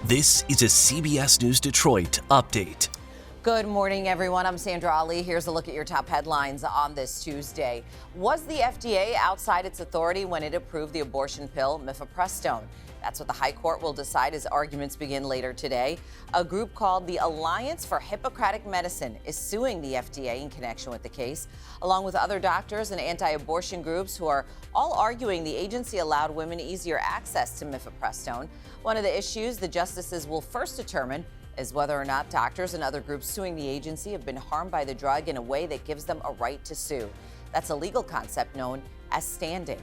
This is a CBS News Detroit update. Good morning, everyone. I'm Sandra Ali. Here's a look at your top headlines on this Tuesday. Was the FDA outside its authority when it approved the abortion pill mifepristone? That's what the High Court will decide as arguments begin later today. A group called the Alliance for Hippocratic Medicine is suing the FDA in connection with the case, along with other doctors and anti-abortion groups who are all arguing the agency allowed women easier access to mifepristone. One of the issues the justices will first determine is whether or not doctors and other groups suing the agency have been harmed by the drug in a way that gives them a right to sue. That's a legal concept known as standing.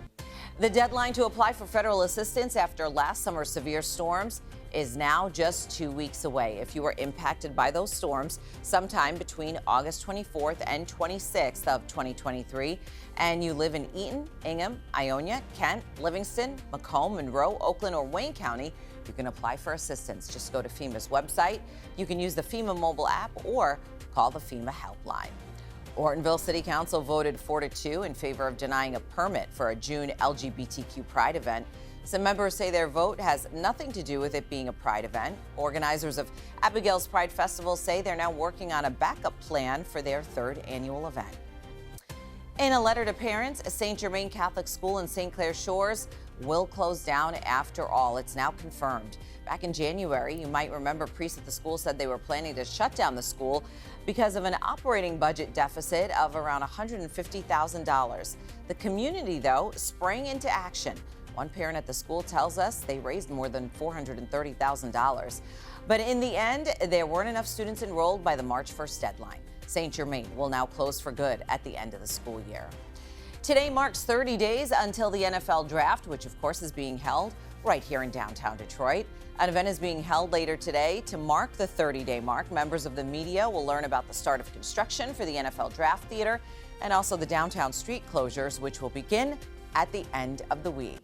The deadline to apply for federal assistance after last summer's severe storms is now just 2 weeks away. If you were impacted by those storms sometime between August 24th and 26th of 2023, and you live in Eaton, Ingham, Ionia, Kent, Livingston, Macomb, Monroe, Oakland, or Wayne County, you can apply for assistance. Just go to FEMA's website. You can use the FEMA mobile app or call the FEMA helpline. Ortonville City Council voted 4-2 in favor of denying a permit for a June LGBTQ Pride event. Some members say their vote has nothing to do with it being a Pride event. Organizers of Abigail's Pride Festival say they're now working on a backup plan for their third annual event. In a letter to parents, St. Germaine Catholic School in St. Clair Shores will close down after all. It's now confirmed. Back in January, you might remember priests at the school said they were planning to shut down the school because of an operating budget deficit of around $150,000. The community, though, sprang into action. One parent at the school tells us they raised more than $430,000. But in the end, there weren't enough students enrolled by the March 1st deadline. St. Germaine will now close for good at the end of the school year. Today marks 30 days until the NFL draft, which of course is being held right here in downtown Detroit. An event is being held later today to mark the 30-day mark. Members of the media will learn about the start of construction for the NFL Draft Theater and also the downtown street closures, which will begin at the end of the week.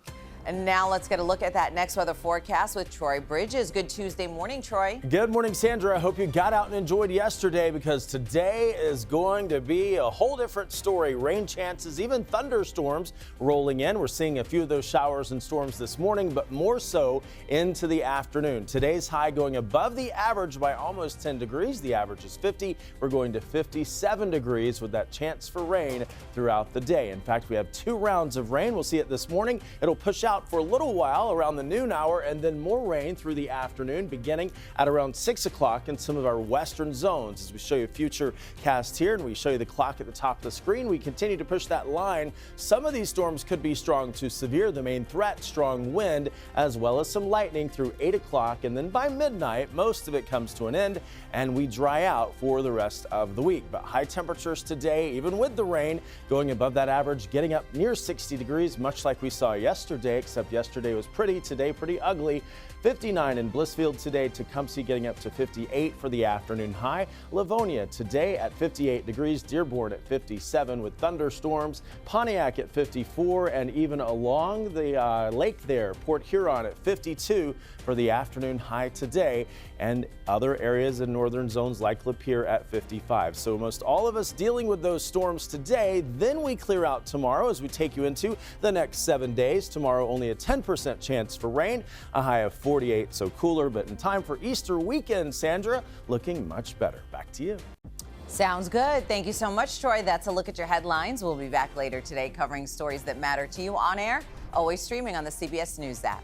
And now let's get a look at that next weather forecast with Troy Bridges. Good Tuesday morning, Troy. Good morning, Sandra. I hope you got out and enjoyed yesterday because today is going to be a whole different story. Rain chances, even thunderstorms rolling in. We're seeing a few of those showers and storms this morning, but more so into the afternoon. Today's high going above the average by almost 10 degrees. The average is 50. We're going to 57 degrees with that chance for rain throughout the day. In fact, we have 2 rounds of rain. We'll see it this morning. It'll push out for a little while around the noon hour and then more rain through the afternoon beginning at around 6 o'clock in some of our western zones. As we show you future cast here and we show you the clock at the top of the screen, we continue to push that line. Some of these storms could be strong to severe. The main threat, strong wind, as well as some lightning through 8 o'clock. And then by midnight, most of it comes to an end and we dry out for the rest of the week. But high temperatures today, even with the rain, going above that average, getting up near 60 degrees, much like we saw yesterday, except yesterday was pretty, today pretty ugly. 59 in Blissfield today, Tecumseh getting up to 58 for the afternoon high. Livonia today at 58 degrees, Dearborn at 57 with thunderstorms, Pontiac at 54, and even along the lake there, Port Huron at 52 for the afternoon high today, and other areas in northern zones like Lapeer at 55. So most all of us dealing with those storms today. Then we clear out tomorrow as we take you into the next 7 days. Tomorrow only a 10% chance for rain, a high of 48, so cooler, but in time for Easter weekend, Sandra, looking much better. Back to you. Sounds good. Thank you so much, Troy. That's a look at your headlines. We'll be back later today covering stories that matter to you on air, always streaming on the CBS News app.